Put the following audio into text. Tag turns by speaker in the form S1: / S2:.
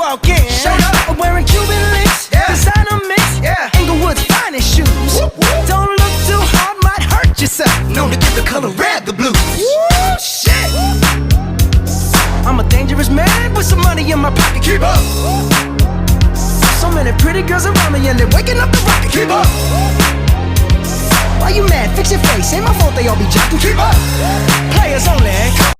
S1: walk in.
S2: Shut up.
S1: Wearing Cuban links,
S2: Yeah.
S1: designer mix,
S2: Yeah.
S1: Inglewood's finest shoes.
S2: Whoop, whoop.
S1: Don't look too hard, might hurt yourself.
S2: Known to give the color red the blues.
S1: Woo, shit. I'm a dangerous man with some money in my pocket.
S2: Keep up.
S1: So many pretty girls around me and they're waking up the rocket.
S2: Keep up.
S1: Why you mad? Fix your face. Ain't my fault they all be jocking.
S2: Keep up.
S1: Players only. Come